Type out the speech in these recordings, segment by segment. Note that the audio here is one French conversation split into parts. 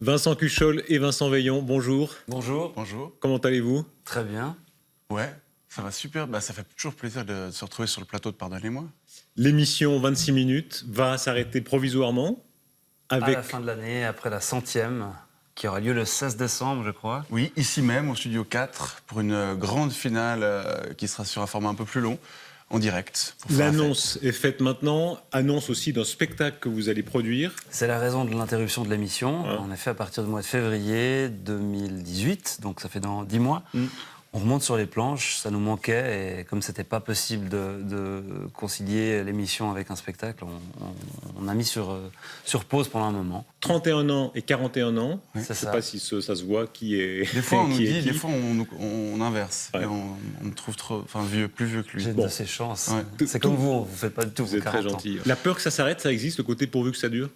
Vincent Cuchol et Vincent Veillon, bonjour. Bonjour. Bonjour. Comment allez-vous? Très bien. Ouais, ça va super. Ça fait toujours plaisir de se retrouver sur le plateau de Pardonnez-moi. L'émission 26 minutes va s'arrêter provisoirement avec... À la fin de l'année, après la 100e, qui aura lieu le 16 décembre, je crois. Oui, ici même, au Studio 4, pour une grande finale qui sera sur un format un peu plus long, en direct. L'annonce est faite maintenant, annonce aussi d'un spectacle que vous allez produire. C'est la raison de l'interruption de l'émission. En effet, à partir du mois de février 2018, donc ça fait dans 10 mois, on remonte sur les planches, ça nous manquait, et comme c'était pas possible de concilier l'émission avec un spectacle, on a mis sur pause pendant un moment. 31 ans et 41 ans, Oui, je ne sais ça. pas si ça se voit qui est... Des fois, on nous qui est dit, qui. des fois, on inverse. Ouais. Et on me trouve plus vieux que lui. J'ai Bon. de ces chances. Ouais. C'est comme vous ne faites pas du tout. Vous êtes très 40 ans. gentil. La peur que ça s'arrête, ça existe, le côté pourvu que ça dure?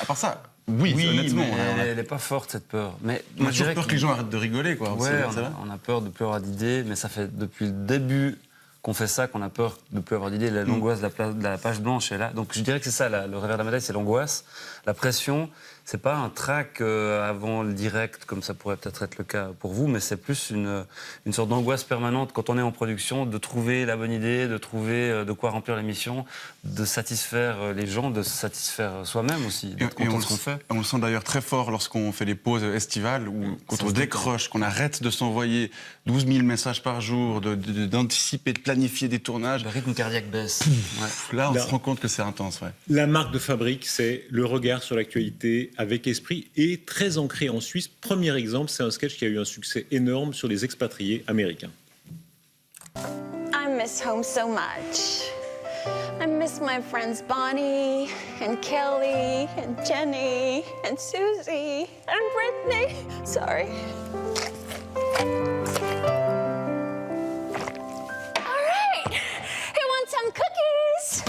À part ça, oui, honnêtement, mais elle n'est pas forte, cette peur. Mais on moi, a je toujours dirais peur que les gens arrêtent de rigoler, quoi. Ouais, C'est vrai. on a peur de plus avoir d'idées, mais ça fait depuis le début qu'on fait ça, qu'on a peur de plus avoir d'idées. L'angoisse de la page blanche est là. Donc je dirais que c'est ça, le revers de la médaille, c'est l'angoisse. La pression, c'est pas un trac avant le direct, comme ça pourrait peut-être être le cas pour vous, mais c'est plus une sorte d'angoisse permanente quand on est en production, de trouver la bonne idée, de trouver de quoi remplir l'émission, de satisfaire les gens, de se satisfaire soi-même aussi, d'être content de ce qu'on fait. On le sent d'ailleurs très fort lorsqu'on fait des pauses estivales, où quand on décroche, qu'on arrête de s'envoyer 12 000 messages par jour, d'anticiper, de planifier des tournages. Le rythme cardiaque baisse. Ouais. Là, on se rend compte que c'est intense. Ouais. La marque de fabrique, c'est le regard sur l'actualité avec esprit et très ancré en Suisse. Premier exemple, c'est un sketch qui a eu un succès énorme sur les expatriés américains. I miss home so much. I miss my friends Bonnie and Kelly and Jenny and Susie and Brittany. Sorry. All right. Who wants some cookies?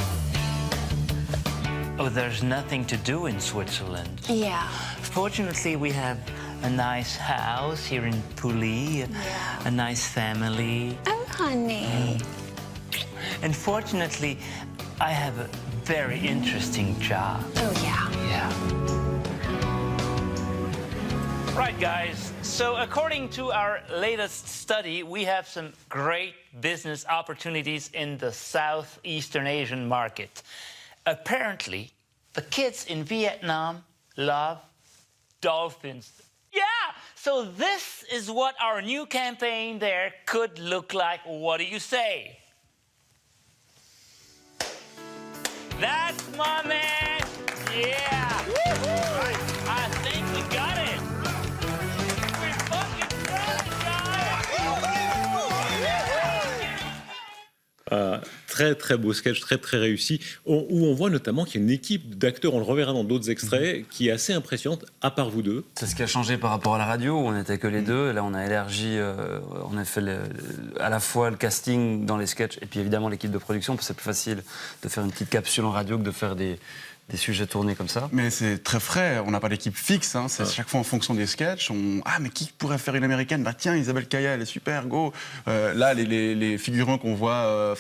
Oh, there's nothing to do in Switzerland. Yeah. Fortunately, we have a nice house here in Puli, a nice family. Oh, honey. And fortunately, I have a very interesting job. Oh, yeah. Yeah. Right, guys. So according to our latest study, we have some great business opportunities in the Southeastern Asian market. Apparently, the kids in Vietnam love dolphins. Yeah! So this is what our new campaign there could look like. What do you say? That's my man! Yeah! Right. I think we got it! We fucking got it, guys! Très très beau sketch, très très réussi, où on voit notamment qu'il y a une équipe d'acteurs, on le reverra dans d'autres extraits, qui est assez impressionnante, à part vous deux. C'est ce qui a changé par rapport à la radio, où on n'était que les deux. Et là, on a élargi, on a fait à la fois le casting dans les sketchs et puis évidemment l'équipe de production, parce que c'est plus facile de faire une petite capsule en radio que de faire des sujets tournés comme ça. Mais c'est très frais, on n'a pas d'équipe fixe, hein. C'est chaque fois en fonction des sketchs. Ah, mais qui pourrait faire une américaine? Bah tiens, Isabelle Caillat, elle est super, go. Là, les figurants qu'on voit,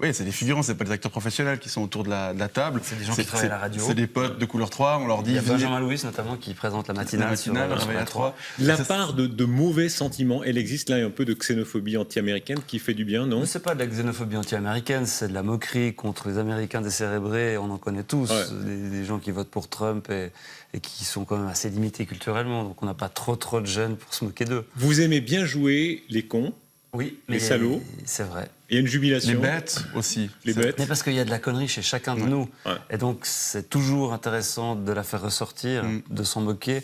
oui, c'est des figurants, c'est pas des acteurs professionnels qui sont autour de la table. C'est des gens qui travaillent à la radio. C'est des potes de Couleur 3, on leur dit... Il y a venez- Benjamin Louis notamment qui présente la matinale, sur Réveil à 3. La part de mauvais sentiments, elle existe là, un peu de xénophobie anti-américaine qui fait du bien, non? Mais c'est pas de la xénophobie anti-américaine, c'est de la moquerie contre les Américains décérébrés, on en connaît tous, Ouais. des gens qui votent pour Trump et qui sont quand même assez limités culturellement, donc on n'a pas trop de gêne pour se moquer d'eux. Vous aimez bien jouer les cons, Oui, Les salauds. C'est vrai. il y a une jubilation. Les bêtes aussi. Les bêtes. Mais parce qu'il y a de la connerie chez chacun de nous. Ouais. Et donc, c'est toujours intéressant de la faire ressortir, de s'en moquer,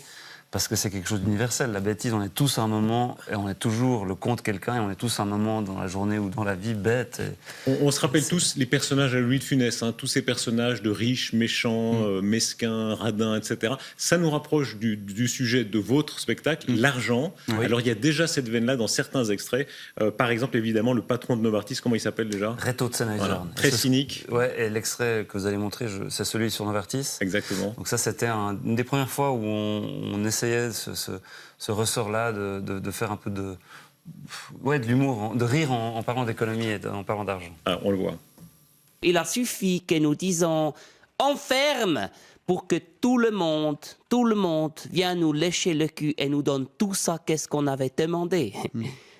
parce que c'est quelque chose d'universel. La bêtise, on est tous à un moment, et on est toujours le con de quelqu'un, et on est tous à un moment dans la journée ou dans la vie bête. On se rappelle tous les personnages à Louis de Funès, hein, tous ces personnages de riches, méchants, mesquins, radins, etc. Ça nous rapproche du sujet de votre spectacle, l'argent. Oui. Alors il y a déjà cette veine-là dans certains extraits. Par exemple, évidemment, le patron de Novartis, comment il s'appelle déjà? Reto Sennheiser. Voilà, très cynique. Ouais, et l'extrait que vous allez montrer, c'est celui sur Novartis. Exactement. Donc ça, c'était une des premières fois où on essayait ce ressort-là de faire un peu de l'humour, de rire en parlant d'économie et en parlant d'argent. Ah, on le voit. Il a suffi que nous disions « on ferme » pour que tout le monde vienne nous lécher le cul et nous donne tout ça qu'est-ce qu'on avait demandé.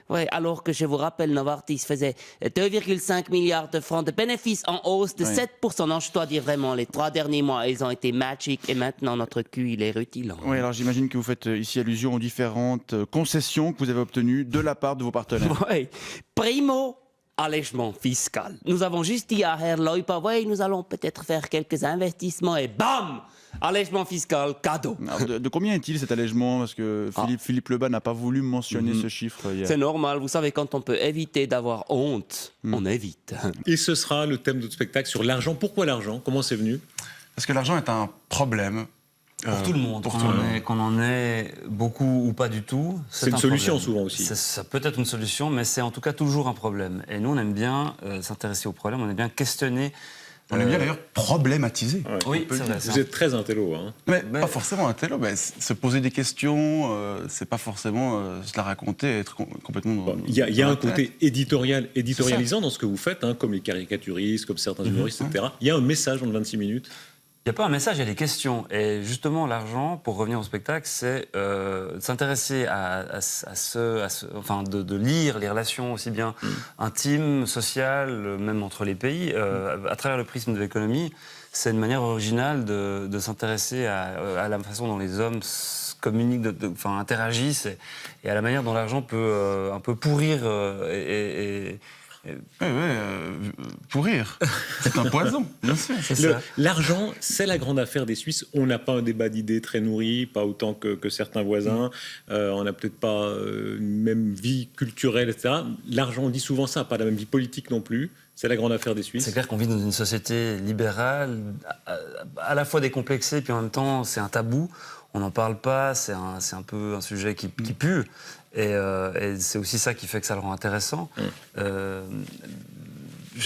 Ouais, alors que je vous rappelle, Novartis faisait 2,5 milliards de francs de bénéfices en hausse de 7%. Non, je dois dire vraiment, les 3 derniers mois, ils ont été magiques et maintenant notre cul, il est rutilant. Oui, alors j'imagine que vous faites ici allusion aux différentes concessions que vous avez obtenues de la part de vos partenaires. Ouais. Primo, allègement fiscal. Nous avons juste dit à Herr Leuper, oui, nous allons peut-être faire quelques investissements et bam, allègement fiscal, cadeau. Alors, de combien est-il cet allègement? Parce que Philippe Lebas n'a pas voulu mentionner ce chiffre hier. C'est normal, vous savez, quand on peut éviter d'avoir honte, on évite. Et ce sera le thème de notre spectacle sur l'argent. Pourquoi l'argent? Comment c'est venu? Parce que l'argent est un problème. Pour tout le monde, qu'on en ait beaucoup ou pas du tout, C'est une un solution problème. souvent aussi. Ça peut être une solution, mais c'est en tout cas toujours un problème. Et nous, on aime bien s'intéresser aux problèmes, on aime bien questionner. On aime bien d'ailleurs problématiser. Ouais. Oui, c'est vrai. Vous êtes très intello. Hein. Mais pas forcément un télo, mais se poser des questions, c'est pas forcément se la raconter et être complètement... Bon, il y a un côté éditorialisant dans ce que vous faites, hein, comme les caricaturistes, comme certains humoristes, etc. Il y a un message en 26 minutes. Il n'y a pas un message, il y a des questions. Et justement, l'argent, pour revenir au spectacle, c'est s'intéresser enfin, de lire les relations aussi bien intimes, sociales, même entre les pays, à travers le prisme de l'économie. C'est une manière originale de s'intéresser à la façon dont les hommes communiquent, enfin, interagissent, et à la manière dont l'argent peut un peu pourrir pourrir. C'est un poison, bien sûr. L'argent, c'est la grande affaire des Suisses. On n'a pas un débat d'idées très nourri, pas autant que certains voisins. On n'a peut-être pas une même vie culturelle, etc. L'argent, on dit souvent ça, pas la même vie politique non plus. C'est la grande affaire des Suisses. C'est clair qu'on vit dans une société libérale, à la fois décomplexée, puis en même temps, c'est un tabou. On n'en parle pas, c'est un peu un sujet qui pue. Et c'est aussi ça qui fait que ça le rend intéressant. Je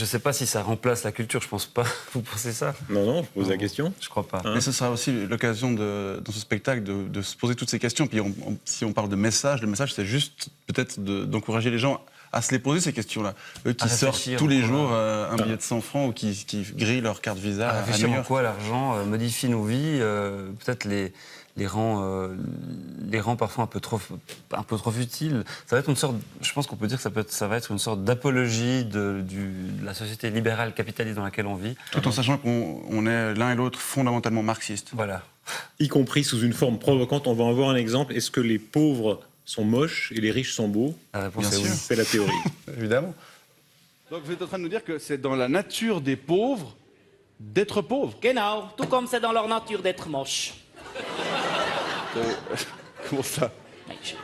ne sais pas si ça remplace la culture, je ne pense pas. Vous pensez ça? Non, je pose la question. Je ne crois pas. Mais ce sera aussi l'occasion dans ce spectacle de se poser toutes ces questions. Puis si on parle de message, le message c'est juste peut-être d'encourager les gens à se les poser ces questions-là. Eux qui sortent tous les jours un billet de 100 francs ou qui grillent leur carte Visa À à réfléchir New en York. quoi l'argent modifie nos vies, peut-être les rend parfois un peu trop futiles. Ça va être une sorte, je pense qu'on peut dire que ça va être une sorte d'apologie de la société libérale capitaliste dans laquelle on vit. Tout en sachant qu'on est l'un et l'autre fondamentalement marxistes. Voilà. Y compris sous une forme provocante. On va en voir un exemple. Est-ce que les pauvres sont moches et les riches sont beaux? La réponse Bien est oui. sûr. C'est la théorie. Évidemment. Donc vous êtes en train de nous dire que c'est dans la nature des pauvres d'être pauvres. Genau, tout comme c'est dans leur nature d'être moche. Comment ça?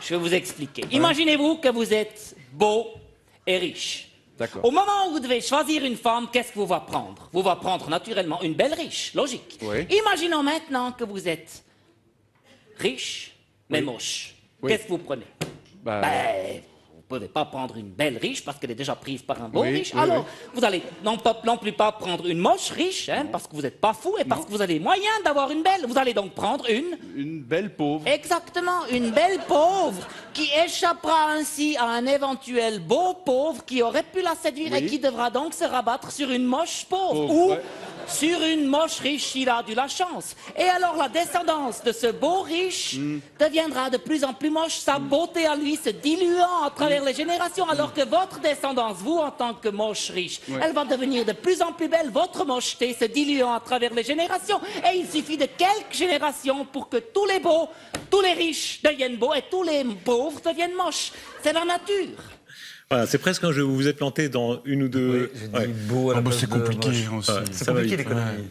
Je vais vous expliquer. Imaginez-vous que vous êtes beau et riche. D'accord. Au moment où vous devez choisir une femme, qu'est-ce que vous va prendre? Vous va prendre naturellement une belle riche, logique. Oui. Imaginons maintenant que vous êtes riche, mais moche. Oui. Qu'est-ce que vous prenez? Bah, Vous ne pouvez pas prendre une belle riche parce qu'elle est déjà prise par un beau Oui, riche. oui, Alors, oui. vous allez non plus pas prendre une moche riche, hein, parce que vous n'êtes pas fou et parce que vous avez les moyens d'avoir une belle. Vous allez donc prendre une belle pauvre. exactement, une belle pauvre qui échappera ainsi à un éventuel beau pauvre qui aurait pu la séduire Oui. et qui devra donc se rabattre sur une moche pauvre. Pauvre, Ou ouais. sur une moche riche s'il a de la chance. Et alors la descendance de ce beau riche deviendra de plus en plus moche, sa beauté à lui se diluant à travers les générations, alors que votre descendance, vous en tant que moche riche, elle va devenir de plus en plus belle, votre mocheté se diluant à travers les générations. Et il suffit de quelques générations pour que tous les beaux, tous les riches deviennent beaux et tous les pauvres deviennent moches. C'est la nature. Voilà, c'est presque un jeu. Vous vous êtes planté dans une ou deux. J'ai dit Ouais. beau à la place C'est de compliqué moche. aussi. C'est Ça va compliqué vite. l'économie.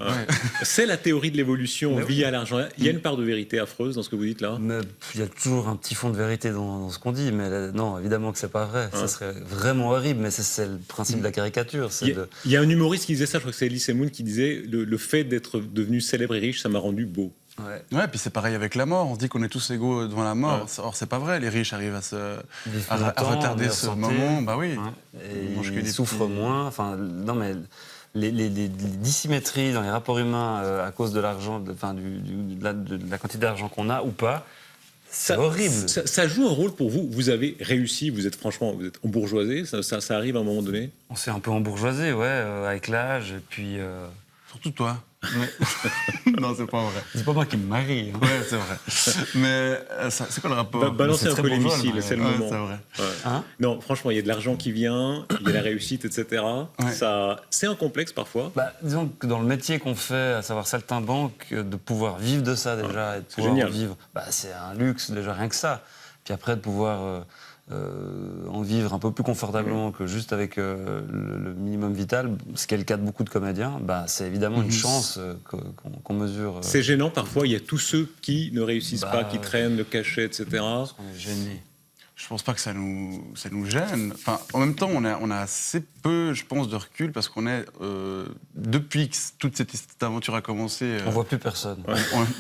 C'est la théorie de l'évolution via l'argent. Il y a une part de vérité affreuse dans ce que vous dites là. Mais il y a toujours un petit fond de vérité dans ce qu'on dit, mais non, évidemment que c'est pas vrai. Ça serait vraiment horrible, mais c'est le principe de la caricature. Il y a un humoriste qui disait ça, je crois que c'est Elie Semoun qui disait le fait d'être devenu célèbre et riche, ça m'a rendu beau. Ouais. Ouais, puis c'est pareil avec la mort. On se dit qu'on est tous égaux devant la mort. Or, c'est pas vrai. Les riches arrivent à retarder meilleure ce santé. moment. Bah oui. Ouais. On mange que Et des ils souffrent petits- moins. Enfin, non, mais les dissymétries dans les rapports humains à cause de l'argent, de la quantité d'argent qu'on a ou pas, c'est horrible. Ça joue un rôle pour vous. Vous avez réussi, vous êtes embourgeoisé, ça arrive à un moment donné. On s'est un peu embourgeoisé, ouais, avec l'âge, et puis Surtout toi. Non, c'est pas vrai. C'est pas moi qui me marie. Hein. Ouais, c'est vrai. Mais c'est quoi le rapport? Balancer c'est un très peu les bourgeois, missiles, le c'est le Ouais, moment. c'est vrai. Ouais. Hein Non, franchement, il y a de l'argent qui vient, il y a la réussite, etc. Ouais. Ça, c'est un complexe parfois. Bah, disons que dans le métier qu'on fait, à savoir saltimbanque, de pouvoir vivre de ça déjà et de pouvoir génial. en vivre, bah, c'est un luxe déjà, rien que ça. Puis après, de pouvoir en vivre un peu plus confortablement que juste avec le minimum vital, ce qui est le cas de beaucoup de comédiens, bah, c'est évidemment une chance qu'on mesure. C'est gênant parfois, il y a tous ceux qui ne réussissent Bah, pas, qui traînent le cachet, etc. Parce qu'on est gêné. Je pense pas que ça nous gêne. Enfin, en même temps, on a assez peu, je pense, de recul parce qu'on est depuis que toute cette aventure a commencé. On voit plus personne.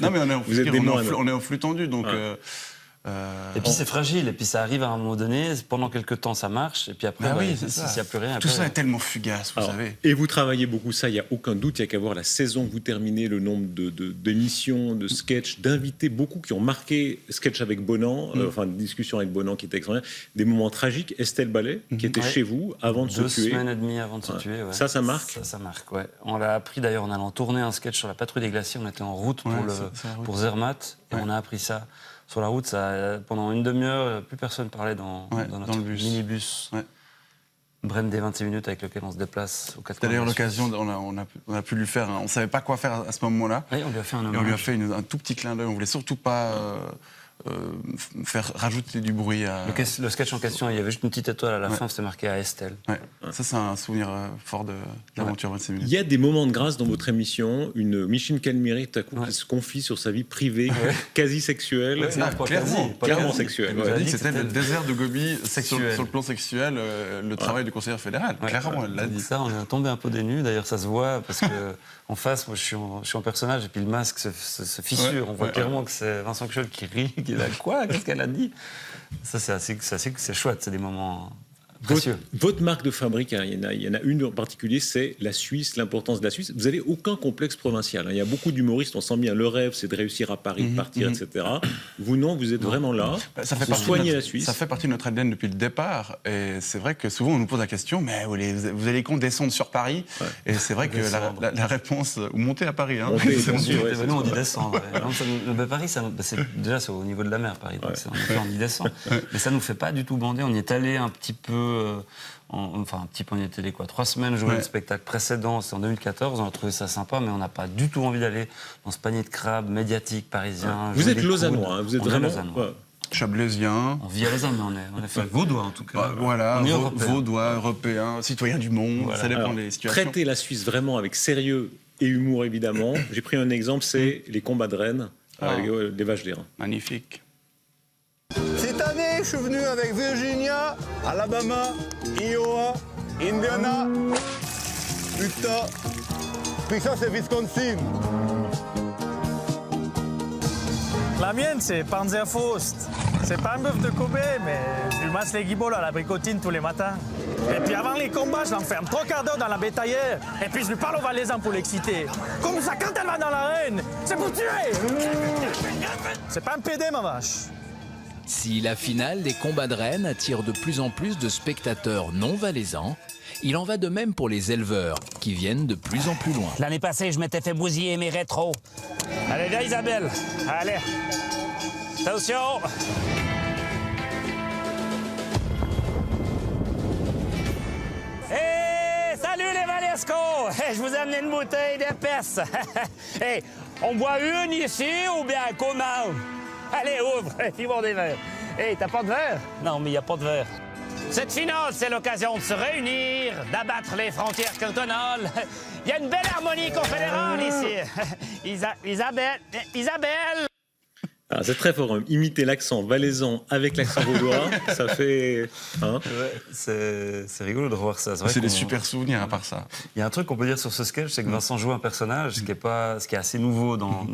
Non, mais Vous êtes des moines. on est en flux tendu, donc. Ouais. Et puis c'est fragile, et puis ça arrive à un moment donné, pendant quelques temps ça marche, et puis après, Bah bah, oui, s'il c'est ça. n'y a plus rien. Tout après, ça est tellement fugace, vous Alors, savez. et vous travaillez beaucoup ça, il n'y a aucun doute, il n'y a qu'à voir la saison que vous terminez, le nombre d'émissions, de sketchs, d'invités, beaucoup qui ont marqué sketch avec Bonan, enfin discussion avec Bonan qui était extraordinaire, des moments tragiques, Estelle Ballet, qui était Ouais. chez vous avant de 2 se tuer. semaines et demie avant de se tuer. Ouais. Ça marque. Ça marque, ouais. On l'a appris d'ailleurs en allant tourner un sketch sur la patrouille des glaciers. On était en route Ouais, pour, c'est la route. pour Zermatt, et Ouais. on a appris ça. Sur la route, pendant une demi-heure, plus personne parlait dans Ouais, notre dans le bus. minibus. Ouais. Brem des 26 minutes avec lequel on se déplace aux 4 C'était d'ailleurs l'occasion, on a pu lui faire. On savait pas quoi faire à ce moment-là. Oui, on lui a fait un Et on lui a hommage. fait un tout petit clin d'œil. On voulait surtout pas faire rajouter du bruit à. Le sketch en question, il y avait juste une petite étoile à la fin, c'était marqué à Estelle. Ouais. Ça, c'est un souvenir fort de l'aventure 26 minutes. Il y a des moments de grâce dans votre émission, une Micheline Calmiri, tout à coup, Ouais. qui se confie sur sa vie privée, quasi sexuelle. Ouais, non, pas clairement, pas clairement quasi. sexuelle, Elle nous ouais. a Elle a dit dit que c'était le désert de Gobi Sexuel. sur le plan sexuel, le travail du conseiller fédéral. Ouais. Clairement, elle l'a Donc dit. ça, on est tombé un peu des nues. D'ailleurs, ça se voit parce que en face, moi, je suis en personnage et puis le masque se fissure. Ouais, On voit ouais, clairement que c'est Vincent Quechol qui rit, qui est là. Quoi? Qu'est-ce qu'elle a dit? Ça, c'est chouette. C'est des moments précieux. Votre marque de fabrique, hein, il y en a une en particulier, c'est la Suisse, l'importance de la Suisse. Vous n'avez aucun complexe provincial. Hein. Il y a beaucoup d'humoristes, on sent bien le rêve, c'est de réussir à Paris, de partir, etc. Vous, non, vous êtes vraiment là. Ça fait Vous partie de soignez notre- la Suisse. Ça fait partie de notre ADN depuis le départ. Et c'est vrai que souvent, on nous pose la question, mais vous allez qu'on descendre sur Paris? Et c'est vrai que Descendre. la réponse, ou monter à Paris. Hein. Monter, C'est bien sûr, ouais, Nous, on dit descendre. Ouais. Non, Paris, déjà, c'est au niveau de la mer, Paris. Donc on y descend. Mais ça nous fait pas du tout bander. On y est allé un petit peu. On y est allé 3 semaines jouer Ouais. le spectacle précédent, c'était en 2014. On a trouvé ça sympa, mais on n'a pas du tout envie d'aller dans ce panier de crabes médiatique parisien. Vous jouer êtes des lausannois, coudes. hein, vous êtes On est vraiment. lausannois. Ouais. Chablaisien. On vit à Lausanne, mais on est fait vaudois en tout cas. Bah, voilà, On est européen. vaudois, européen, citoyen du monde, Voilà. ça dépend Alors, des situations. traiter la Suisse vraiment avec sérieux et humour, évidemment. J'ai pris un exemple, c'est les combats de rennes, les vaches d'airain. Magnifique. Cette année, je suis venu avec Virginia, Alabama, Iowa, Indiana, Utah, puis ça c'est Wisconsin. La mienne, c'est Panzerfaust. C'est pas un bœuf de Kobe, mais je lui masse les guiboles à la bricotine tous les matins. Et puis avant les combats, je l'enferme 3 quarts d'heure dans la bétaillère. Et puis je lui parle au valaisan pour l'exciter. Comme ça, quand elle va dans l'arène, c'est pour tuer. C'est pas un PD, ma vache. Si la finale des combats de rennes attire de plus en plus de spectateurs non valaisans, il en va de même pour les éleveurs, qui viennent de plus en plus loin. L'année passée, je m'étais fait bousiller mes rétros. Allez, viens Isabelle. Allez. Attention. Hey, salut les Valesco. Hey, je vous ai amené une bouteille d'épaisse. Hey, on boit une ici ou bien comment? Allez, ouvre. Ils vont des verres. Hey, t'as pas de verre? Non, mais il n'y a pas de verre. Cette finale, c'est l'occasion de se réunir, d'abattre les frontières cantonales. Il y a une belle harmonie confédérale ici. Isabelle! Ah, c'est très fort, hein. Imiter l'accent valaisan avec l'accent vaudois, ça fait... Hein. Ouais, c'est rigolo de revoir ça. vrai C'est des qu'on- super souvenirs à part ça. Il y a un truc qu'on peut dire sur ce sketch, c'est que Vincent joue un personnage, ce qui est assez nouveau dans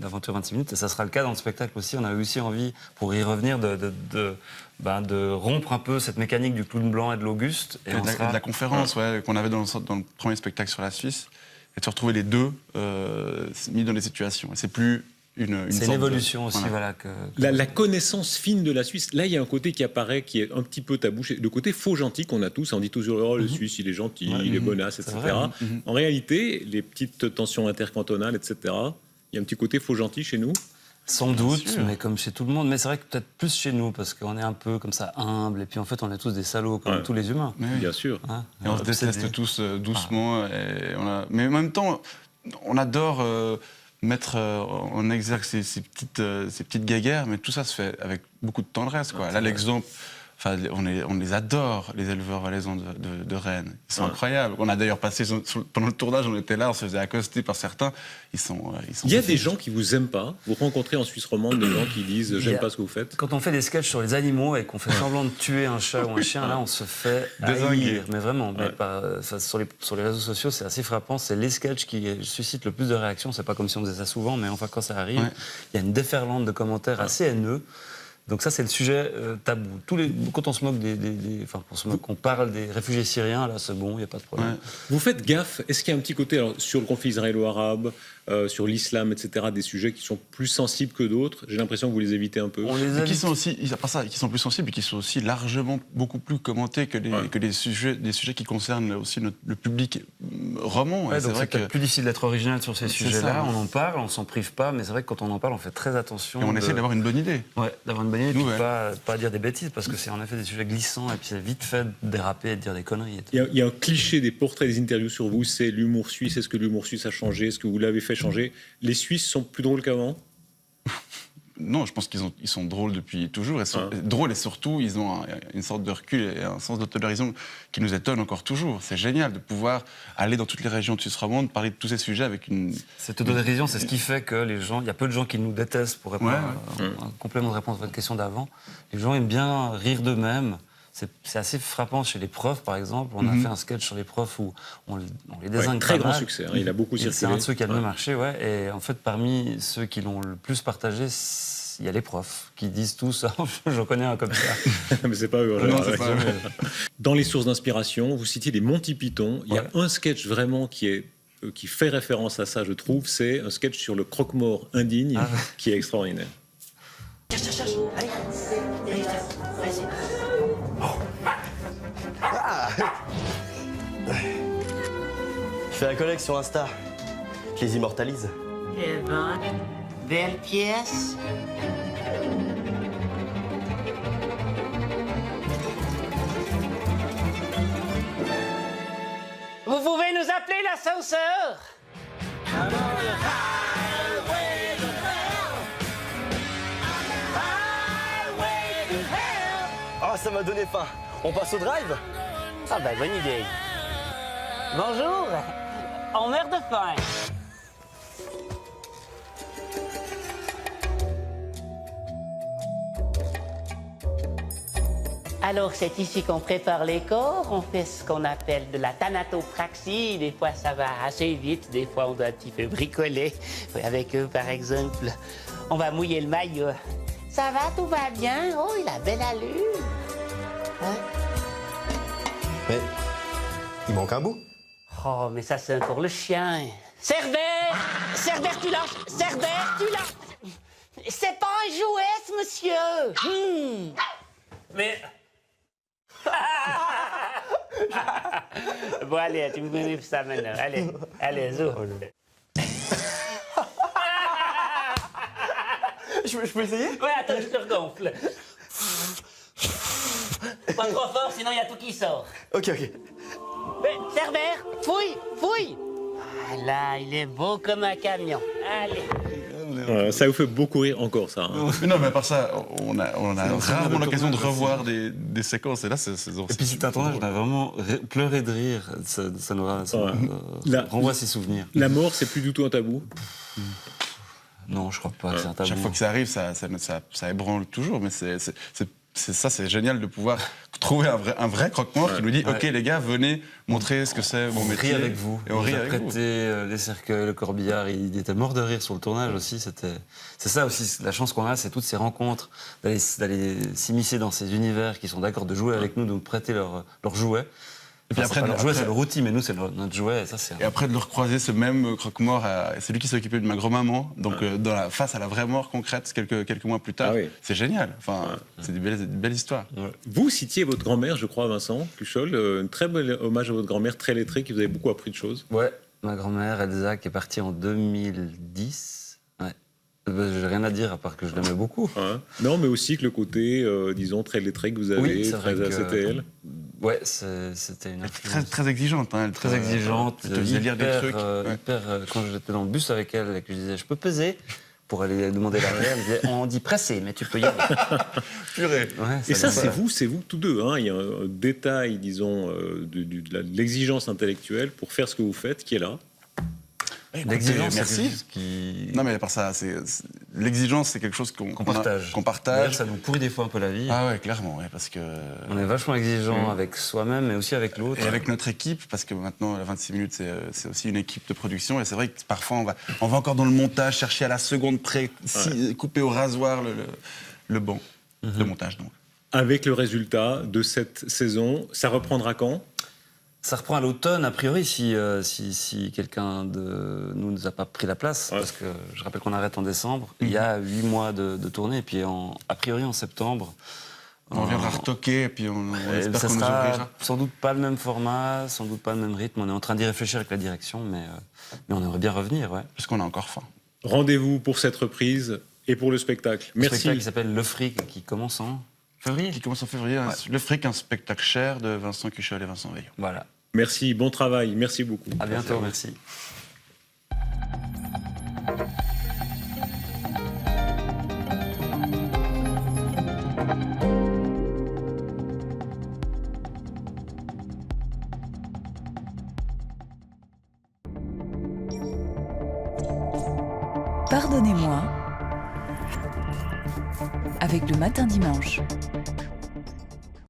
l'aventure 26 minutes, et ça sera le cas dans le spectacle aussi. On a eu aussi envie, pour y revenir, de rompre un peu cette mécanique du clown blanc et de l'Auguste. Et on de sera- la conférence qu'on avait dans le premier spectacle sur la Suisse, et de se retrouver les deux mis dans des situations. Et c'est plus C'est une évolution aussi, voilà. La connaissance fine de la Suisse, là il y a un côté qui apparaît, qui est un petit peu tabou, le côté faux gentil qu'on a tous, on dit toujours oh, le Suisse il est gentil, il est bonasse, etc. Vrai, En réalité, les petites tensions intercantonales, etc., il y a un petit côté faux gentil chez nous. Sans doute, mais comme chez tout le monde. Mais c'est vrai que peut-être plus chez nous, parce qu'on est un peu comme ça humble, et puis en fait on est tous des salauds, comme tous les humains. Bien sûr. Hein, et on se déteste tous doucement, mais en même temps, on adore... mettre en exergue ces petites guéguerres, mais tout ça se fait avec beaucoup de tendresse, quoi. Là, l'exemple, on les adore, les éleveurs valaisans de Rennes. Ils sont incroyables. On a d'ailleurs passé, pendant le tournage, on était là, on se faisait accoster par certains. Il y a des gens qui vous aiment pas. Vous rencontrez en Suisse romande des gens qui disent j'aime pas ce que vous faites. Quand on fait des sketchs sur les animaux et qu'on fait semblant de tuer un chat ou un chien, là on se fait haïr. Mais vraiment, sur les réseaux sociaux, c'est assez frappant. C'est les sketchs qui suscitent le plus de réactions. C'est pas comme si on faisait ça souvent, mais enfin quand ça arrive, il y a une déferlante de commentaires assez haineux. Donc ça, c'est le sujet tabou. Quand on se moque qu'on parle des réfugiés syriens, là, c'est bon, il n'y a pas de problème. Vous faites gaffe. Est-ce qu'il y a un petit côté sur le conflit israélo-arabe, sur l'islam, etc., des sujets qui sont plus sensibles que d'autres? J'ai l'impression que vous les évitez un peu. Qui sont aussi, à part ça, qui sont plus sensibles et qui sont aussi largement beaucoup plus commentés que des sujets qui concernent aussi le public roman. Ouais, donc c'est peut-être plus difficile d'être original sur ces sujets-là. On en parle, on s'en prive pas, mais c'est vrai que quand on en parle, on fait très attention. Et on essaie d'avoir une bonne idée. Ouais, d'avoir une bonne idée, et puis pas dire des bêtises, parce que c'est en effet des sujets glissants, et puis c'est vite fait de déraper et de dire des conneries. Il y a un cliché des portraits, des interviews sur vous, c'est l'humour suisse. Est-ce que l'humour suisse a changé? Est-ce que vous l'avez fait changer? Les Suisses sont plus drôles qu'avant? Non, je pense qu'ils sont drôles depuis toujours. Drôles et surtout, ils ont une sorte de recul et un sens d'autodérision qui nous étonne encore toujours. C'est génial de pouvoir aller dans toutes les régions de Suisse romande, parler de tous ces sujets avec une... Cette autodérision, c'est ce qui fait que les gens... Il y a peu de gens qui nous détestent, pour répondre un complément de réponse à votre question d'avant. Les gens aiment bien rire d'eux-mêmes. C'est assez frappant chez les profs, par exemple. On a fait un sketch sur les profs où on les désigne très grand succès, il a beaucoup circulé. C'est un de ceux qui a le mieux marché, Et en fait, parmi ceux qui l'ont le plus partagé, il y a les profs qui disent tous « j'en connais un comme ça ». Mais c'est pas eux. Dans les sources d'inspiration, vous citiez des Monty Python. Il y a un sketch vraiment qui fait référence à ça, je trouve. C'est un sketch sur le croque-mort indigne qui est extraordinaire. Je fais la collecte sur Insta. Je les immortalise. Eh ben, belle pièce. Vous pouvez nous appeler la sauceur? Ah, ça m'a donné faim. On passe au drive? Ah ben, bonne idée. Bonjour, on meurt de faim. Alors, c'est ici qu'on prépare les corps, on fait ce qu'on appelle de la thanatopraxie. Des fois, ça va assez vite, des fois, on doit un petit peu bricoler. Avec eux, par exemple, on va mouiller le maillot. Ça va, tout va bien? Oh, il a belle allure. Hein? Mais il manque un bout. Oh, mais ça, c'est pour le chien. Cerbère! Cerbère, tu lâches! Cerbère, tu lâches! C'est pas un jouet, ce monsieur! Mais... Bon, allez, tu me connais ça maintenant. Allez, zo. Je peux essayer? Ouais, attends, je te regonfle. Pas trop fort, sinon il y a tout qui sort. Ok. Mais, Cerbère, fouille! Ah là, il est beau comme un camion. Allez. Ça vous fait beaucoup rire encore, ça. Mais non, mais à part ça, on a rarement l'occasion de revoir des séquences. Et là, c'est Et puis c'est un tournage, on a vraiment pleuré de rire. Ça nous renvoie ses souvenirs. La mort, c'est plus du tout un tabou? Non, je crois pas que c'est un tabou. Chaque fois que ça arrive, ça ébranle toujours. Mais c'est génial de pouvoir trouver un vrai croque-mort qui nous dit ok les gars, venez montrer ce que c'est mon métier. On rit avec vous. Et on rit avec vous. Les cercueils, le corbillard, il était mort de rire sur le tournage aussi. C'est ça aussi, la chance qu'on a, c'est toutes ces rencontres, d'aller s'immiscer dans ces univers qui sont d'accord de jouer avec nous, de nous prêter leurs jouets. Et puis après, leur jouet, c'est le rôti, mais nous, c'est notre jouet. Et, ça, c'est... Et après de le recroiser, ce même croque-mort, c'est lui qui s'est occupé de ma grand-maman, donc face à la vraie mort concrète, quelques mois plus tard. C'est génial. Enfin, c'est des belles histoires. Vous citiez votre grand-mère, je crois, Vincent Cuchol, un très bel hommage à votre grand-mère, très lettrée, qui vous avait beaucoup appris de choses. Ouais, ma grand-mère, Elsa, qui est partie en 2010. Ouais. J'ai rien à dire à part que je l'aimais beaucoup. Non, mais aussi que le côté, disons, très lettré que vous avez, oui, c'était elle. Ouais, c'était une très, très exigeante. Hein, très exigeante. Elle te faisait lire des trucs. Quand j'étais dans le bus avec elle et que je disais, je peux peser pour aller demander l'arrêt, elle me disait, on dit pressé, mais tu peux y aller. Purée. Ouais, et ça, c'est vous tous deux. Hein. Il y a un détail, disons, de l'exigence intellectuelle pour faire ce que vous faites qui est là. L'exigence, merci. Non, mais à part ça, l'exigence, c'est quelque chose qu'on partage. D'ailleurs, ça nous pourrit des fois un peu la vie. Ah ouais, clairement, parce que... On est vachement exigeant avec soi-même, mais aussi avec l'autre. Et avec notre équipe, parce que maintenant, la 26 minutes, c'est aussi une équipe de production. Et c'est vrai que parfois, on va encore dans le montage, chercher à la seconde près, couper au rasoir le banc de montage. Donc. Avec le résultat de cette saison, ça reprendra quand ? Ça reprend à l'automne, a priori, si quelqu'un de nous n'a pas pris la place, parce que je rappelle qu'on arrête en décembre. Il y a 8 mois de tournée, et puis a priori en septembre... On viendra retoquer, et puis on espère qu'on nous ouvrira. Sans doute pas le même format, sans doute pas le même rythme. On est en train d'y réfléchir avec la direction, mais on aimerait bien revenir, parce qu'on a encore faim. Rendez-vous pour cette reprise et pour le spectacle. Le Merci. spectacle qui s'appelle Le Fric, qui commence en... février. Qui commence en février. Le Fric, un spectacle cher de Vincent Cuchol et Vincent Veillon. Voilà. Merci, bon travail, merci beaucoup. À bientôt, merci. Pardonnez-moi avec le matin dimanche.